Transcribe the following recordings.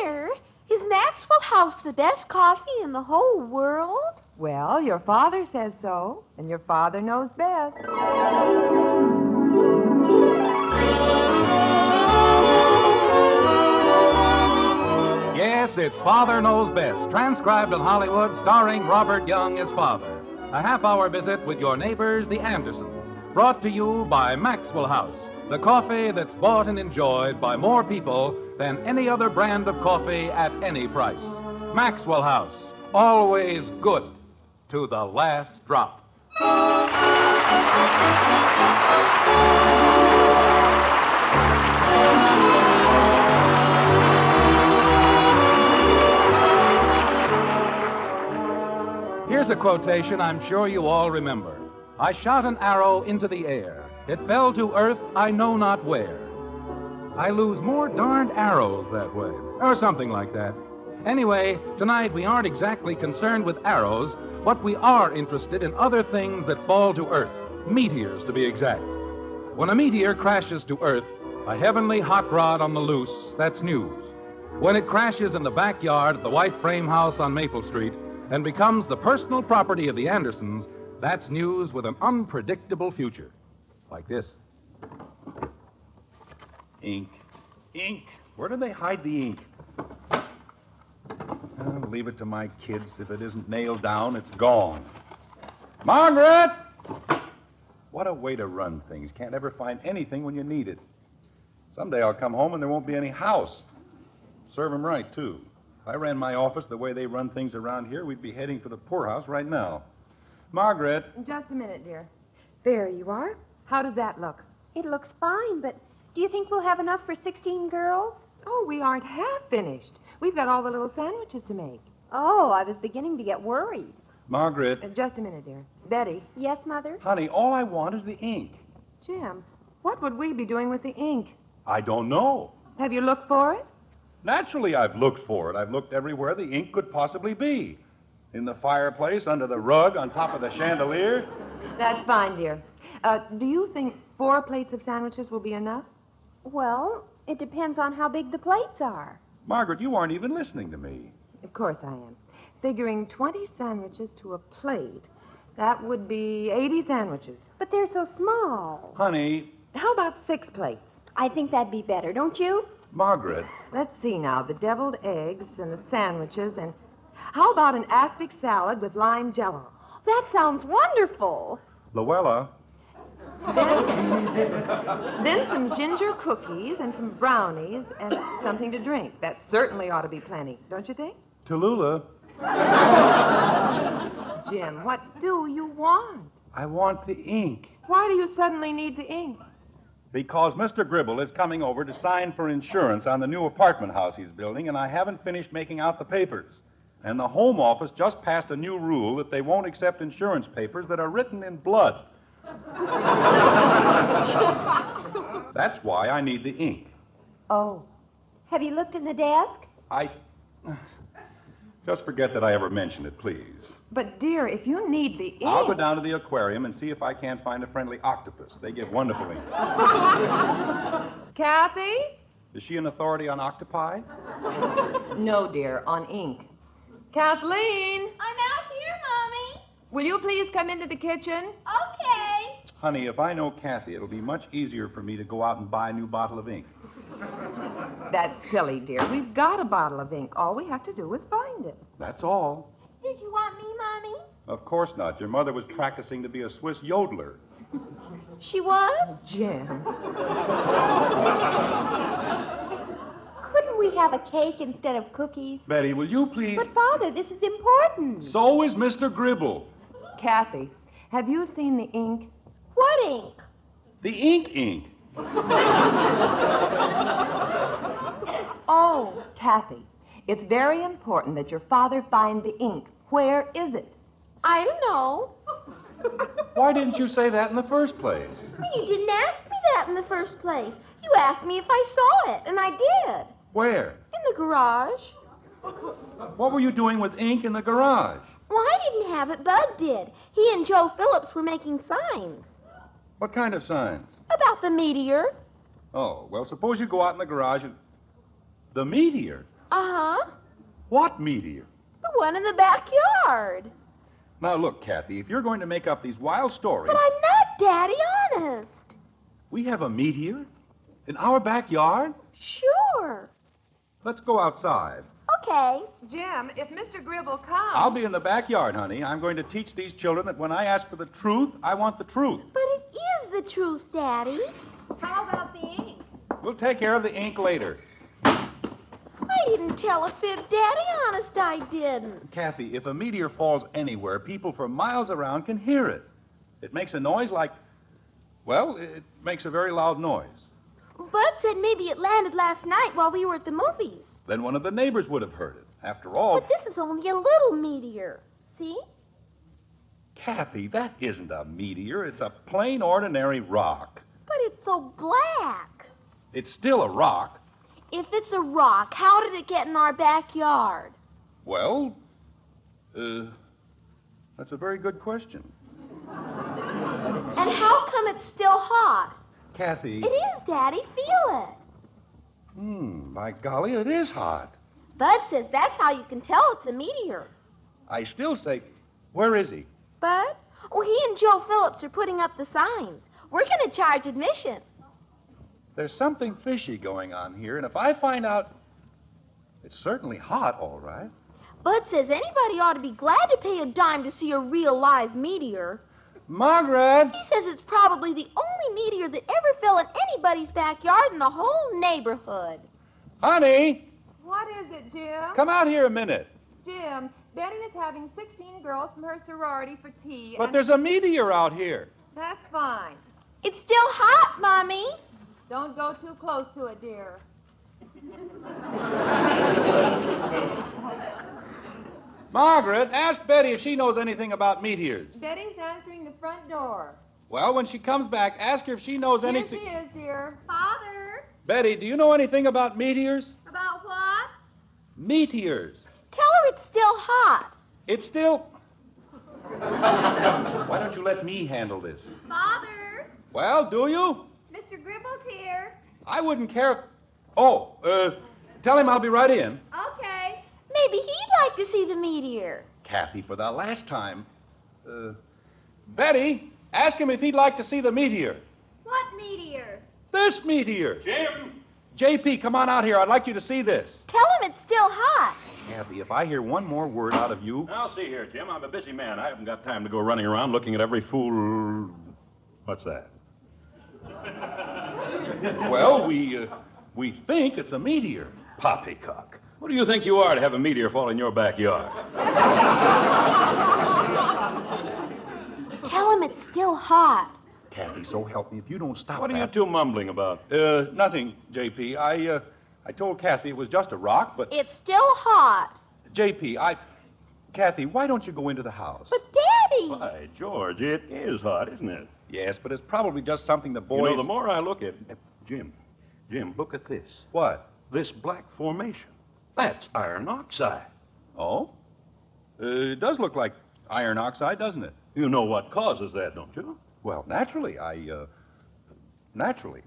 Mother, is Maxwell House the best coffee in the whole world? Well, your father says so, and your father knows best. Yes, it's Father Knows Best, transcribed in Hollywood, starring Robert Young as father. A half-hour visit with your neighbors, the Andersons, brought to you by Maxwell House, the coffee that's bought and enjoyed by more people than any other brand of coffee at any price. Maxwell House, always good to the last drop. Here's a quotation I'm sure you all remember. I shot an arrow into the air. It fell to earth I know not where. I lose more darned arrows that way, or something like that. Anyway, tonight we aren't exactly concerned with arrows, but we are interested in other things that fall to earth, meteors to be exact. When a meteor crashes to earth, a heavenly hot rod on the loose, that's news. When it crashes in the backyard of the white frame house on Maple Street and becomes the personal property of the Andersons, that's news with an unpredictable future. Like this. Ink. Ink. Where do they hide the ink? I'll leave it to my kids. If it isn't nailed down, it's gone. Margaret! What a way to run things. Can't ever find anything when you need it. Someday I'll come home and there won't be any house. Serve 'em right, too. If I ran my office the way they run things around here, we'd be heading for the poorhouse right now. Margaret. Just a minute, dear. There you are. How does that look? It looks fine, but do you think we'll have enough for 16 girls? Oh, we aren't half finished. We've got all the little sandwiches to make. Oh, I was beginning to get worried. Margaret. Just a minute, dear. Betty. Yes, Mother? Honey, all I want is the ink. Jim, what would we be doing with the ink? I don't know. Have you looked for it? Naturally, I've looked for it. I've looked everywhere the ink could possibly be. In the fireplace, under the rug, on top of the chandelier. That's fine, dear. Do you think 4 plates of sandwiches will be enough? Well, it depends on how big the plates are. Margaret, you aren't even listening to me. Of course I am. Figuring 20 sandwiches to a plate, that would be 80 sandwiches. But they're so small. Honey. How about 6 plates? I think that'd be better, don't you? Margaret. Let's see now. The deviled eggs and the sandwiches and... How about an aspic salad with lime jello? That sounds wonderful. Luella. Then some ginger cookies and some brownies and something to drink. That certainly ought to be plenty, don't you think? Tallulah. Jim, what do you want? I want the ink. Why do you suddenly need the ink? Because Mr. Gribble is coming over to sign for insurance on the new apartment house he's building, and I haven't finished making out the papers. And the Home Office just passed a new rule that they won't accept insurance papers that are written in blood. That's why I need the ink. Oh. Have you looked in the desk? Just forget that I ever mentioned it, please. But, dear, if you need the ink... I'll go down to the aquarium and see if I can't find a friendly octopus. They give wonderful ink. Kathy? Is she an authority on octopi? No, dear, on ink. Kathleen? I'm out here, Mommy. Will you please come into the kitchen? Okay. Honey, if I know Kathy, it'll be much easier for me to go out and buy a new bottle of ink. That's silly, dear. We've got a bottle of ink. All we have to do is find it. That's all. Did you want me, Mommy? Of course not. Your mother was practicing to be a Swiss yodeler. She was? Jim. Couldn't we have a cake instead of cookies? Betty, will you please... But, Father, this is important. So is Mr. Gribble. Kathy, have you seen the ink? What ink? The ink. Oh, Kathy, it's very important that your father find the ink. Where is it? I don't know. Why didn't you say that in the first place? You didn't ask me that in the first place. You asked me if I saw it, and I did. Where? In the garage. What were you doing with ink in the garage? Well, I didn't have it. Bud did. He and Joe Phillips were making signs. What kind of signs? About the meteor. Oh, well, suppose you go out in the garage and... The meteor? Uh-huh. What meteor? The one in the backyard. Now, look, Kathy, if you're going to make up these wild stories... But I'm not, Daddy, honest. We have a meteor? In our backyard? Sure. Let's go outside. Okay. Jim, if Mr. Gribble comes... I'll be in the backyard, honey. I'm going to teach these children that when I ask for the truth, I want the truth. But it is the truth, Daddy. How about the ink? We'll take care of the ink later. I didn't tell a fib, Daddy. Honest, I didn't. Kathy, if a meteor falls anywhere, people for miles around can hear it. It makes a noise like... Well, it makes a very loud noise. Bud said maybe it landed last night while we were at the movies. Then one of the neighbors would have heard it. After all... But this is only a little meteor. See? Kathy, that isn't a meteor. It's a plain, ordinary rock. But it's so black. It's still a rock. If it's a rock, how did it get in our backyard? Well, that's a very good question. And how come it's still hot? Kathy... It is, Daddy. Feel it. By golly, it is hot. Bud says that's how you can tell it's a meteor. I still say, where is he? Bud? Oh, he and Joe Phillips are putting up the signs. We're going to charge admission. There's something fishy going on here, and if I find out... It's certainly hot, all right. Bud says anybody ought to be glad to pay a dime to see a real live meteor. Margaret! He says it's probably the only meteor that ever fell in anybody's backyard in the whole neighborhood. Honey, What is it, Jim? come out here a minute. Jim, Betty is having 16 girls from her sorority for tea. But and... there's a meteor out here. That's fine. It's still hot, Mommy. Don't go too close to it, dear. Margaret, ask Betty if she knows anything about meteors. Betty's answering the front door. Well, when she comes back, ask her if she knows Here anything... she is, dear. Father. Betty, do you know anything about meteors? About what? Meteors. Tell her it's still hot. It's still... Why don't you let me handle this? Father. Well, do you? Mr. Gribble's here. I wouldn't care if... Oh, tell him I'll be right in. Okay. Maybe he'd like to see the meteor. Kathy, for the last time. Betty, ask him if he'd like to see the meteor. What meteor? This meteor. Jim! JP, come on out here. I'd like you to see this. Tell him it's still hot. Kathy, if I hear one more word out of you... Now, see here, Jim. I'm a busy man. I haven't got time to go running around looking at every fool... What's that? Well, we think it's a meteor. Poppycock. What do you think you are to have a meteor fall in your backyard? Tell him it's still hot. Kathy, so help me if you don't stop What are you that... two mumbling about? Nothing, JP. I told Kathy it was just a rock, but... It's still hot. JP, Kathy, why don't you go into the house? But, Daddy. Why, George, it is hot, isn't it? Yes, but it's probably just something the boys... You know, the more I look at... Jim, look at this. What? This black formation. That's iron oxide. Oh? It does look like iron oxide, doesn't it? You know what causes that, don't you? Well, naturally. Naturally.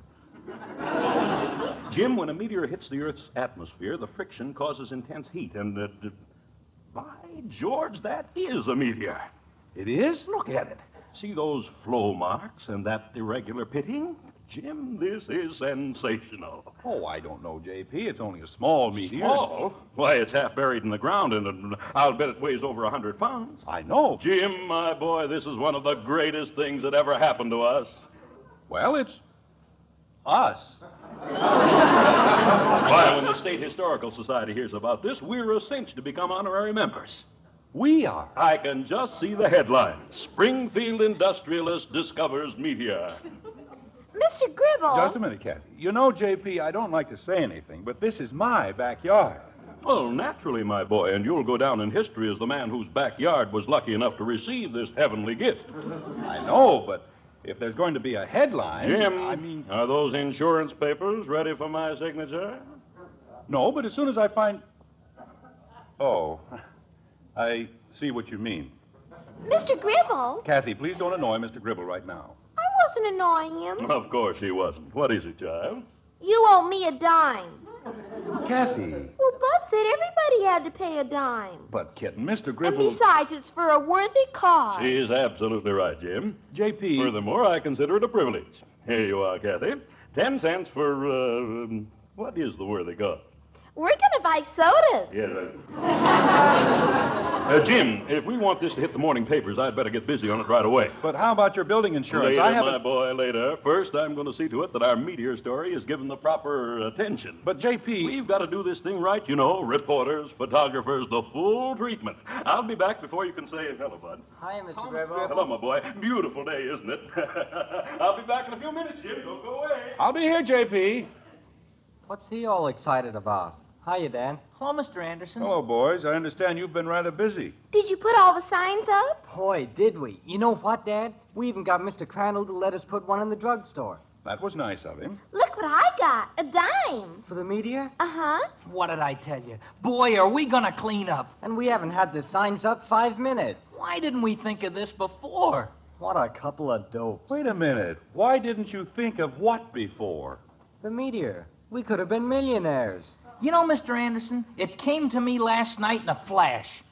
Jim, when a meteor hits the Earth's atmosphere, the friction causes intense heat, and, by George, that is a meteor. It is? Look at it. See those flow marks and that irregular pitting? Jim, this is sensational. Oh, I don't know, JP. It's only a small meteor. Small? Why, it's half buried in the ground, and I'll bet it weighs over 100 pounds. I know. Jim, my boy, this is one of the greatest things that ever happened to us. Well, it's us. Why, when the State Historical Society hears about this, we're a cinch to become honorary members. We are. I can just see the headline. Springfield industrialist discovers meteor. Mr. Gribble. Just a minute, Kathy. You know, JP, I don't like to say anything, but this is my backyard. Well, naturally, my boy, and you'll go down in history as the man whose backyard was lucky enough to receive this heavenly gift. I know, but if there's going to be a headline... Jim, are those insurance papers ready for my signature? No, but as soon as I find... Oh, I see what you mean. Mr. Gribble. Kathy, please don't annoy Mr. Gribble right now. I wasn't annoying him. Of course he wasn't. What is it, child? You owe me a dime. Kathy. Well, Bud said said everybody had to pay a dime. But, Kitten, Mr. And Gribble... besides, it's for a worthy cause. She's absolutely right, Jim. J.P. Furthermore, I consider it a privilege. Here you are, Kathy. 10 cents for, what is the worthy cause? We're going to buy sodas. Yeah. Jim, if we want this to hit the morning papers, I'd better get busy on it right away. But how about your building insurance? Later, I haven't... my boy, later. First, I'm going to see to it that our Meteor story is given the proper attention. But, J.P. We've got to do this thing right, you know. Reporters, photographers, the full treatment. I'll be back before you can say hello, bud. Hi, Mr. Gribble. Hello, my boy. Beautiful day, isn't it? I'll be back in a few minutes, Jim. Don't go away. I'll be here, J.P. What's he all excited about? Hiya, Dan. Hello, Mr. Anderson. Hello, boys. I understand you've been rather busy. Did you put all the signs up? Boy, did we. You know what, Dad? We even got Mr. Crandall to let us put one in the drugstore. That was nice of him. Look what I got. A dime. For the Meteor? Uh-huh. What did I tell you? Boy, are we going to clean up. And we haven't had the signs up 5 minutes. Why didn't we think of this before? What a couple of dopes. Wait a minute. Why didn't you think of what before? The Meteor. We could have been millionaires. You know, Mr. Anderson, it came to me last night in a flash.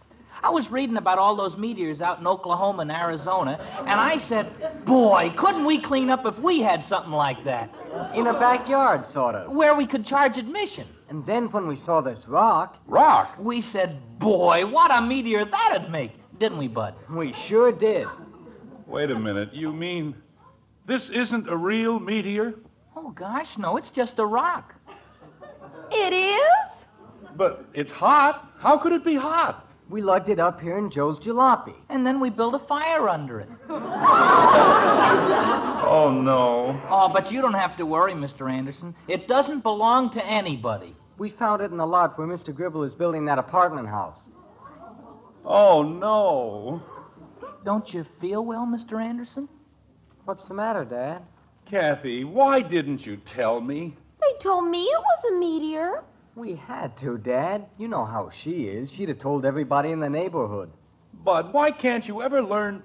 I was reading about all those meteors out in Oklahoma and Arizona, and I said, boy, couldn't we clean up if we had something like that? In a backyard, sort of. Where we could charge admission. And then when we saw this rock, Rock? We said, boy, what a meteor that'd make. Didn't we, Bud? we sure did. Wait a minute. You mean this isn't a real meteor? Oh, gosh, no, it's just a rock. It is? But it's hot. How could it be hot? We lugged it up here in Joe's Jalopy. And then we built a fire under it. Oh, no. Oh, but you don't have to worry, Mr. Anderson. It doesn't belong to anybody. We found it in the lot where Mr. Gribble is building that apartment house. Oh, no. Don't you feel well, Mr. Anderson? What's the matter, Dad? Kathy, why didn't you tell me? They told me it was a meteor. We had to, Dad. You know how she is. She'd have told everybody in the neighborhood. Bud, why can't you ever learn...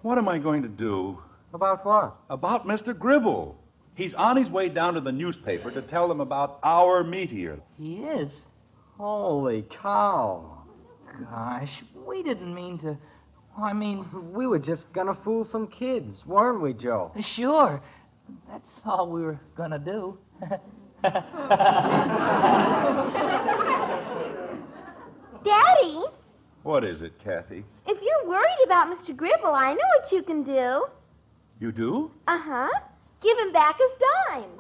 What am I going to do? About what? About Mr. Gribble. He's on his way down to the newspaper to tell them about our meteor. He is. Holy cow. Gosh, we didn't mean to... We were just gonna fool some kids, weren't we, Joe? Sure. That's all we were gonna do. Daddy, What is it, Kathy? if you're worried about Mr. Gribble, I know what you can do. You do? Uh-huh. Give him back his dime.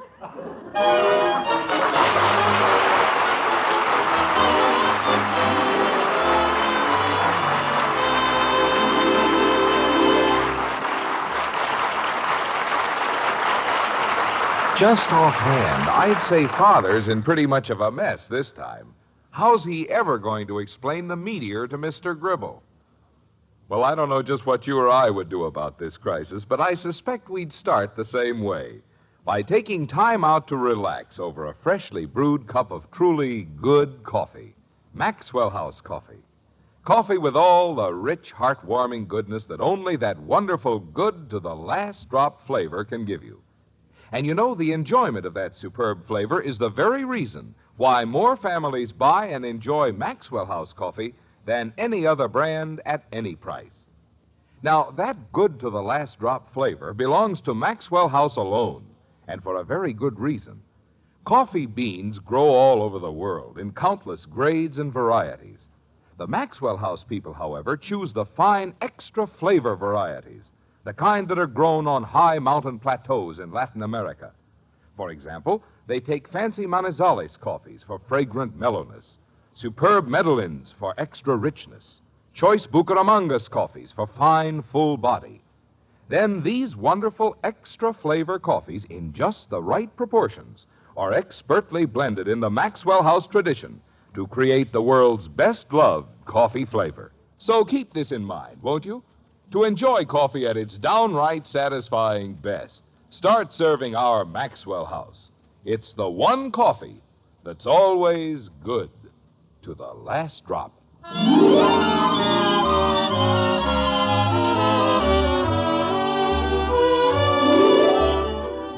Just offhand, I'd say Father's in pretty much of a mess this time. How's he ever going to explain the meteor to Mr. Gribble? Well, I don't know just what you or I would do about this crisis, but I suspect we'd start the same way, by taking time out to relax over a freshly brewed cup of truly good coffee. Maxwell House coffee. Coffee with all the rich, heartwarming goodness that only that wonderful good to the last drop flavor can give you. And you know, the enjoyment of that superb flavor is the very reason why more families buy and enjoy Maxwell House coffee than any other brand at any price. Now, that good to the last drop flavor belongs to Maxwell House alone, and for a very good reason. Coffee beans grow all over the world in countless grades and varieties. The Maxwell House people, however, choose the fine extra flavor varieties, the kind that are grown on high mountain plateaus in Latin America. For example, they take fancy Manizales coffees for fragrant mellowness, superb Medellins for extra richness, choice Bucaramangas coffees for fine, full body. Then these wonderful extra flavor coffees, in just the right proportions, are expertly blended in the Maxwell House tradition to create the world's best-loved coffee flavor. So keep this in mind, won't you? To enjoy coffee at its downright satisfying best, start serving our Maxwell House. It's the one coffee that's always good to the last drop.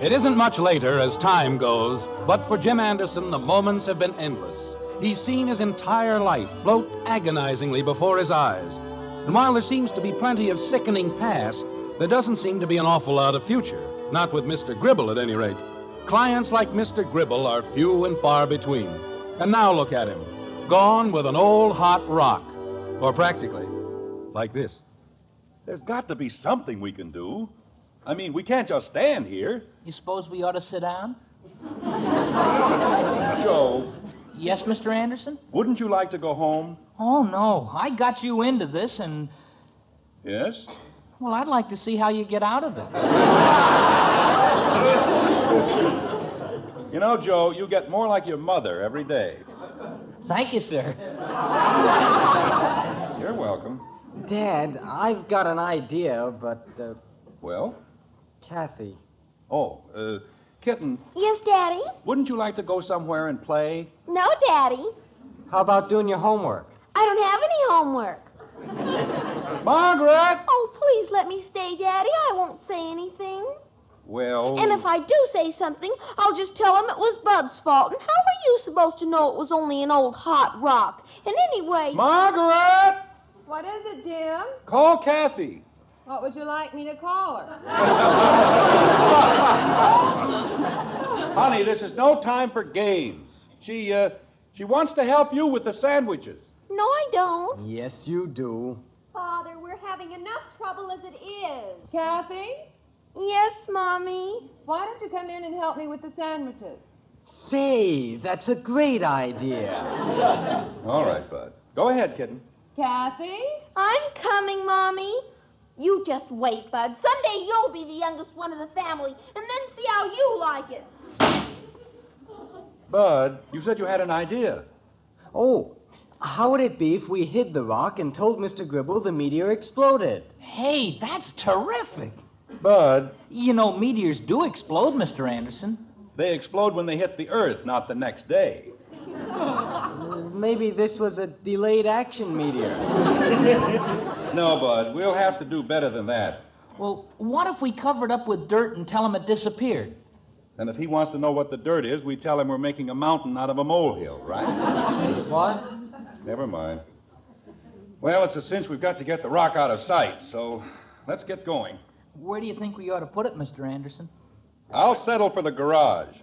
It isn't much later as time goes, but for Jim Anderson, the moments have been endless. He's seen his entire life float agonizingly before his eyes. And while there seems to be plenty of sickening past, there doesn't seem to be an awful lot of future. Not with Mr. Gribble, at any rate. Clients like Mr. Gribble are few and far between. And now look at him, gone with an old hot rock. Or practically, like this. There's got to be something we can do. I mean, we can't just stand here. You suppose we ought to sit down? Joe, Yes, Mr. Anderson? wouldn't you like to go home? Oh, no. I got you into this, and, Yes? well, I'd like to see how you get out of it. You know, Joe, you get more like your mother every day. Thank you, sir. You're welcome. Dad, I've got an idea, but, Well? Kathy. Oh, Kitten, Yes, Daddy? wouldn't you like to go somewhere and play? No, Daddy. How about doing your homework? I don't have any homework. Margaret! Oh, please let me stay, Daddy. I won't say anything. Well... And if I do say something, I'll just tell him it was Bud's fault. And how were you supposed to know it was only an old hot rock? And anyway... Margaret! What is it, Jim? Call Kathy. What would you like me to call her? Honey, this is no time for games. She wants to help you with the sandwiches. No, I don't. Yes, you do. Father, we're having enough trouble as it is. Kathy, Yes, Mommy. why don't you come in and help me with the sandwiches? Say, that's a great idea. All right, Bud. Go ahead, kitten. Kathy? I'm coming, Mommy. You just wait, Bud. Someday you'll be the youngest one of the family, and then see how you like it. Bud, you said you had an idea. Oh, how would it be if we hid the rock and told Mr. Gribble the meteor exploded? Hey, that's terrific. Bud, You know, meteors do explode, Mr. Anderson. they explode when they hit the Earth, not the next day. Maybe this was a delayed action meteor. No, Bud, we'll have to do better than that. Well, what if we cover it up with dirt and tell him it disappeared? And if he wants to know what the dirt is, we tell him we're making a mountain out of a molehill, right? What? Never mind. Well, it's a cinch we've got to get the rock out of sight, so let's get going. Where do you think we ought to put it, Mr. Anderson? I'll settle for the garage.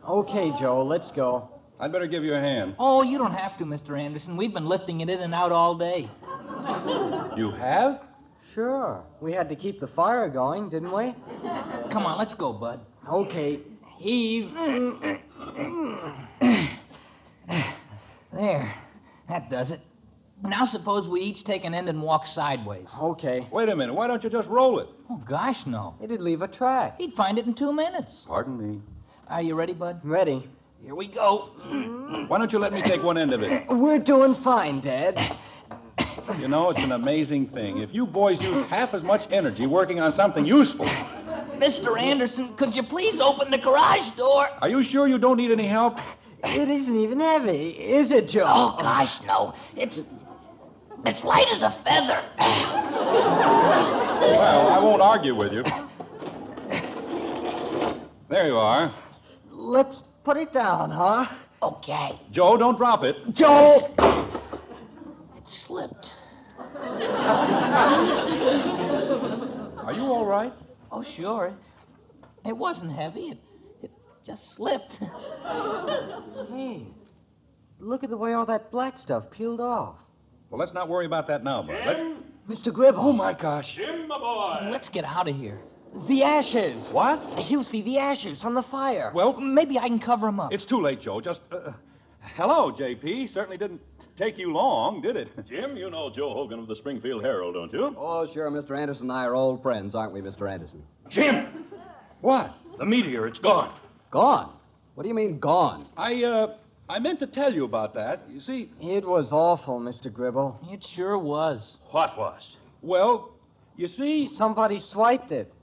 Okay, Joe, let's go. I'd better give you a hand. Oh, you don't have to, Mr. Anderson. We've been lifting it in and out all day. You have? Sure. We had to keep the fire going, didn't we? Come on, let's go, Bud. Okay. Heave. There. That does it. Now suppose we each take an end and walk sideways. Okay. Wait a minute. Why don't you just roll it? Oh, gosh, no. It'd leave a track. He'd find it in 2 minutes. Pardon me. Are you ready, Bud? Ready. Here we go. Why don't you let me take one end of it? We're doing fine, Dad. You know, it's an amazing thing. If you boys used half as much energy working on something useful. Mr. Anderson, could you please open the garage door? Are you sure you don't need any help? It isn't even heavy, is it, Joe? Oh, gosh, no. It's light as a feather. Well, I won't argue with you. There you are. Let's put it down, huh? Okay. Joe, don't drop it. Joe! It slipped. Are you all right? Oh, sure. It wasn't heavy. It just slipped. Hey, look at the way all that black stuff peeled off. Well, let's not worry about that now, Bud. Let's... Mr. Gribble. Oh, my gosh. Jim, my boy. Let's get out of here. The ashes. What? He'll see the ashes from the fire. Well, Maybe I can cover him up. it's too late, Joe. Just, hello, J.P. Certainly didn't take you long, did it? Jim, you know Joe Hogan of the Springfield Herald, don't you? Oh, sure, Mr. Anderson and I are old friends, aren't we, Mr. Anderson? Jim! What? The meteor, it's gone. Gone? What do you mean, gone? I meant to tell you about that. You see, It was awful, Mr. Gribble. It sure was. What was? well, you see... Somebody swiped it.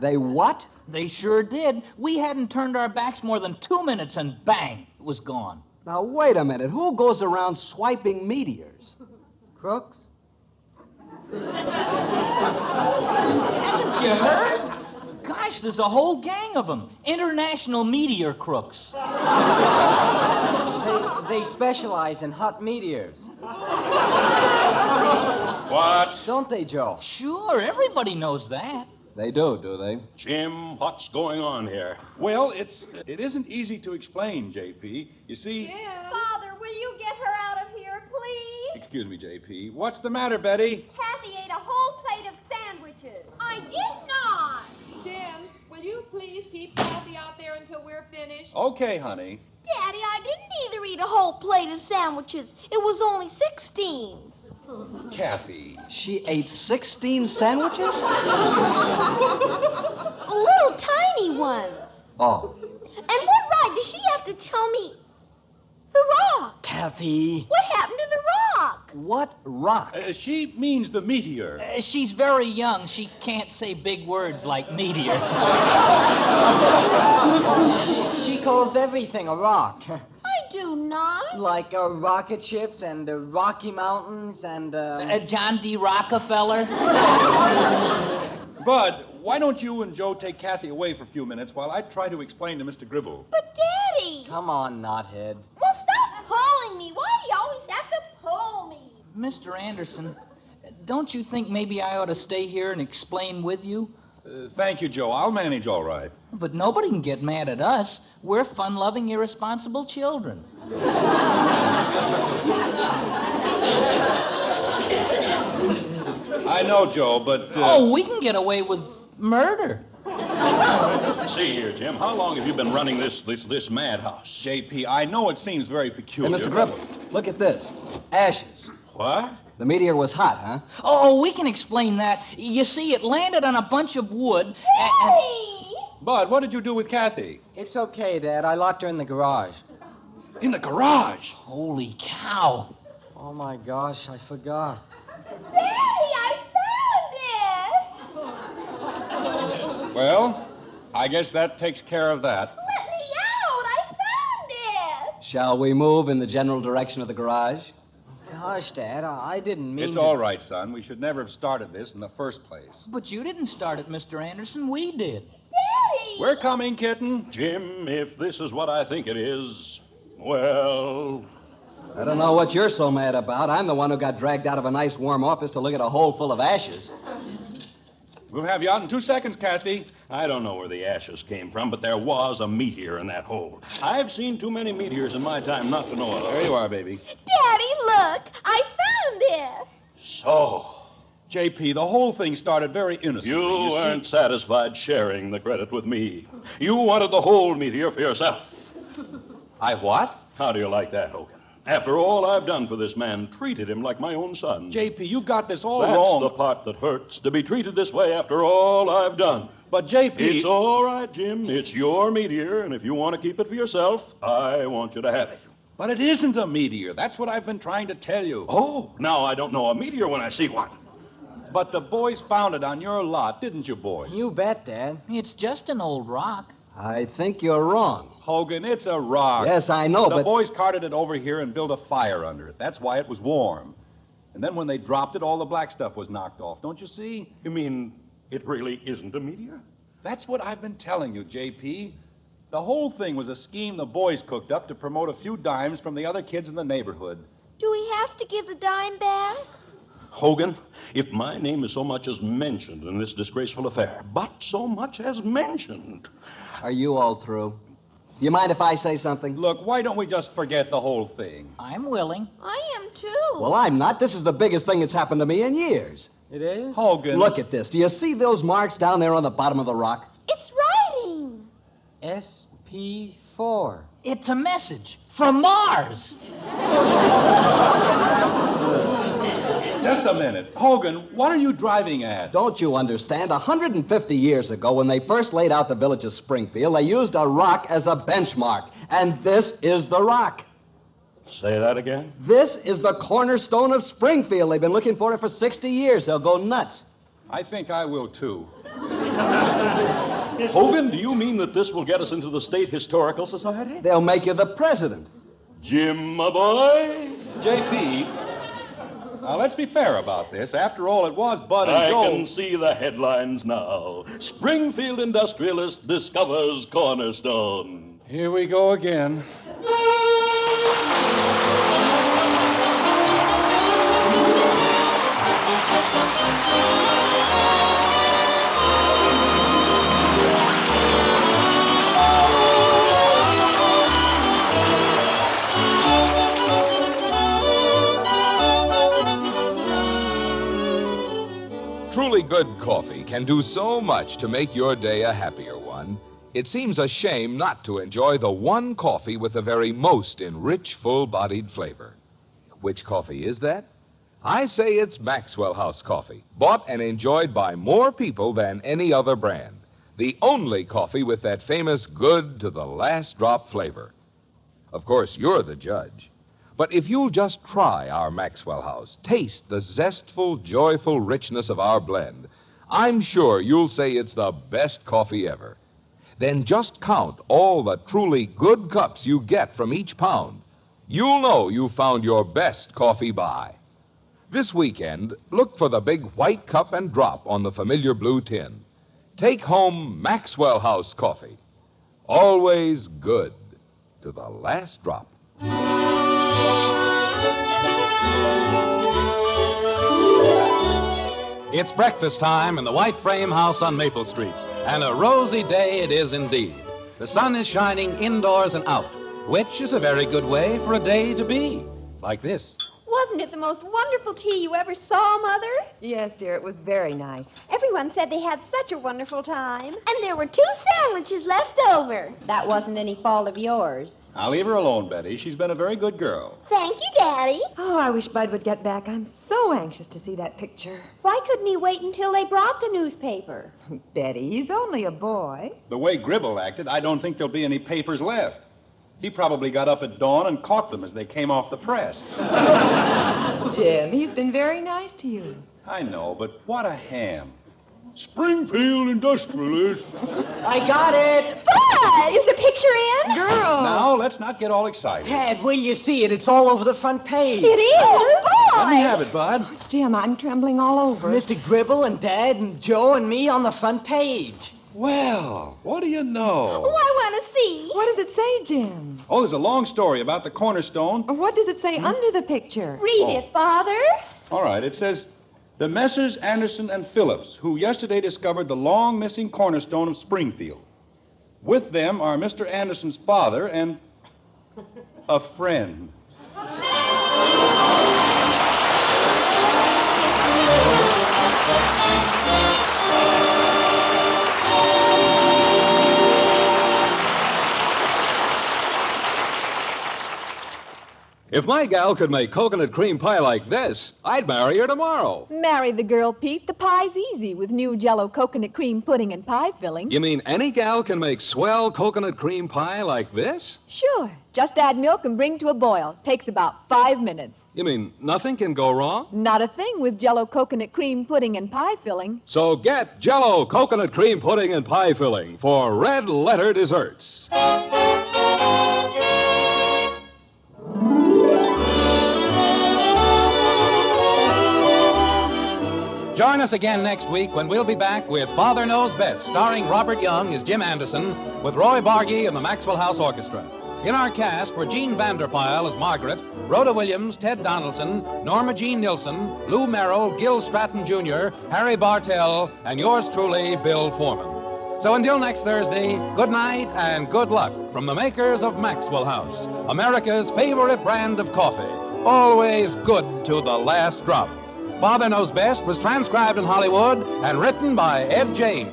They what? They sure did. We hadn't turned our backs more than 2 minutes, and bang, it was gone. Now, wait a minute. Who goes around swiping meteors? Crooks? Haven't you heard? Gosh, there's a whole gang of them. International meteor crooks. They specialize in hot meteors. What? Don't they, Joe? Sure, everybody knows that. They do they? Jim, what's going on here? Well, it isn't easy to explain, J.P. You see... Father, will you get her out of here, please? Excuse me, J.P. What's the matter, Betty? Kathy ate a whole plate of sandwiches. I did not. Jim, will you please keep Kathy out there until we're finished? Okay, honey. Daddy, I didn't either eat a whole plate of sandwiches. It was only 16. Kathy. She ate 16 sandwiches? Little tiny ones. Oh. And what right does she have to tell me the rock? Kathy. What happened to the rock? What rock? She means the meteor. She's very young. She can't say big words like meteor. She calls everything a rock. I do not. Like rocket ships and Rocky Mountains and... John D. Rockefeller. Bud, why don't you and Joe take Kathy away for a few minutes while I try to explain to Mr. Gribble? But, Daddy. Come on, knothead. Well, stop pulling me. Why do you always have to pull me? Mr. Anderson, don't you think maybe I ought to stay here and explain with you? Thank you, Joe. I'll manage all right. But nobody can get mad at us. We're fun-loving, irresponsible children. I know, Joe, but... Oh, we can get away with murder. See here, Jim. How long have you been running this madhouse? J.P., I know it seems very Hey, peculiar. Mr. Gribble, look at this. Ashes. What? The meteor was hot, huh? Oh, we can explain that. You see, it landed on a bunch of wood. Bud, what did you do with Kathy? It's okay, Dad. I locked her in the garage. In the garage? Holy cow. Oh, my gosh, I forgot. Daddy, I found it. Well, I guess that takes care of that. Let me out. I found it. Shall we move in the general direction of the garage? Gosh, Dad, I didn't mean It's to... all right, son. We should never have started this in the first place. But you didn't start it, Mr. Anderson. We did. Daddy. We're coming, kitten. Jim, if this is what I think it is, well... I don't know what you're so mad about. I'm the one who got dragged out of a nice warm office to look at a hole full of ashes. We'll have you out in 2 seconds, Kathy. I don't know where the ashes came from, but there was a meteor in that hole. I've seen too many meteors in my time not to know of. There you are, baby. Daddy, look. I found it. So, J.P., the whole thing started very innocently. you see- weren't satisfied sharing the credit with me. You wanted the whole meteor for yourself. I what? How do you like that, Hogan? After all I've done for this man, treated him like my own son. J.P., you've got this all That's wrong. the part that hurts, to be treated this way after all I've done. But, J.P... It's all right, Jim. It's your meteor, and if you want to keep it for yourself, I want you to have it. But it isn't a meteor. That's what I've been trying to tell you. Oh, now I don't know a meteor when I see one. But the boys found it on your lot, didn't you, boys? You bet, Dad. It's just an old rock. I think you're wrong. Hogan, it's a rock. Yes, I know, The but... boys carted it over here and built a fire under it. That's why it was warm. And then when they dropped it, all the black stuff was knocked off. Don't you see? You mean it really isn't a meteor? That's what I've been telling you, J.P. The whole thing was a scheme the boys cooked up to promote a few dimes from the other kids in the neighborhood. Do we have to give the dime back? Hogan, if my name is so much as mentioned in this disgraceful affair, but so much as mentioned... Are you all through? Do you mind if I say something? Look, why don't we just forget the whole thing? I'm willing. I am too. Well, I'm not. This is the biggest thing that's happened to me in years. It is? Hogan. Look at this. Do you see those marks down there on the bottom of the rock? It's writing. SP4. It's a message from Mars. Just a minute. Hogan, what are you driving at? Don't you understand? 150 years ago, when they first laid out the village of Springfield, they used a rock as a benchmark. And this is the rock. Say that again? This is the cornerstone of Springfield. They've been looking for it for 60 years. They'll go nuts. I think I will, too. Hogan, do you mean that this will get us into the State Historical Society? They'll make you the president. Jim, my boy. J.P., now let's be fair about this. After all, it was Bud and I Joe. can see the headlines now. Springfield industrialist discovers cornerstone. Here we go again. good coffee can do so much to make your day a happier one, it seems a shame not to enjoy the one coffee with the very most in rich, full-bodied flavor. Which coffee is that? I say it's Maxwell House coffee, bought and enjoyed by more people than any other brand. The only coffee with that famous good to the last drop flavor. Of course, you're the judge. But if you'll just try our Maxwell House, taste the zestful, joyful richness of our blend, I'm sure you'll say it's the best coffee ever. Then just count all the truly good cups you get from each pound. You'll know you found your best coffee buy. This weekend, look for the big white cup and drop on the familiar blue tin. Take home Maxwell House coffee. Always good to the last drop. It's breakfast time in the White Frame House on Maple Street, and a rosy day it is indeed. The sun is shining indoors and out, which is a very good way for a day to be. Like this. Wasn't it the most wonderful tea you ever saw, Mother? Yes, dear, it was very nice. Everyone said they had such a wonderful time. And there were 2 sandwiches left over. That wasn't any fault of yours. Now leave her alone, Betty. She's been a very good girl. Thank you, Daddy. Oh, I wish Bud would get back. I'm so anxious to see that picture. Why couldn't he wait until they brought the newspaper? Betty, he's only a boy. The way Gribble acted, I don't think there'll be any papers left. He probably got up at dawn and caught them as they came off the press. Jim, he's been very nice to you. I know, but what a ham. Springfield Industrialist. I got it. Bud! Is the picture in? Girl. Now, let's not get all excited. Ted, will you see it? It's all over the front page. It is? Oh, Let me have it, Bud. Jim, I'm trembling all over. Mr. Gribble and Dad and Joe and me on the front page. Well, what do you know? Oh, I want to see. What does it say, Jim? Oh, there's a long story about the cornerstone. What does it say under the picture? Read it, Father. All right, it says, the Messrs. Anderson and Phillips, who yesterday discovered the long-missing cornerstone of Springfield. With them are Mr. Anderson's father and a friend. If my gal could make coconut cream pie like this, I'd marry her tomorrow. Marry the girl, Pete. The pie's easy with new Jell-O coconut cream pudding and pie filling. You mean any gal can make swell coconut cream pie like this? Sure. Just add milk and bring to a boil. Takes about 5 minutes. You mean nothing can go wrong? Not a thing with Jell-O coconut cream pudding and pie filling. So get Jell-O coconut cream pudding and pie filling for red letter desserts. Join us again next week when we'll be back with Father Knows Best, starring Robert Young as Jim Anderson, with Roy Bargy and the Maxwell House Orchestra. In our cast were Jean Vanderpyle as Margaret, Rhoda Williams, Ted Donaldson, Norma Jean Nilsson, Lou Merrill, Gil Stratton Jr., Harry Bartell, and yours truly, Bill Foreman. So until next Thursday, good night and good luck from the makers of Maxwell House, America's favorite brand of coffee, always good to the last drop. Father Knows Best was transcribed in Hollywood and written by Ed James.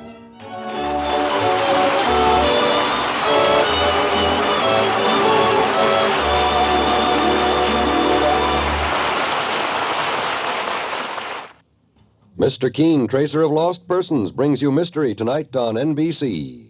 Mr. Keen, Tracer of Lost Persons, brings you Mystery tonight on NBC.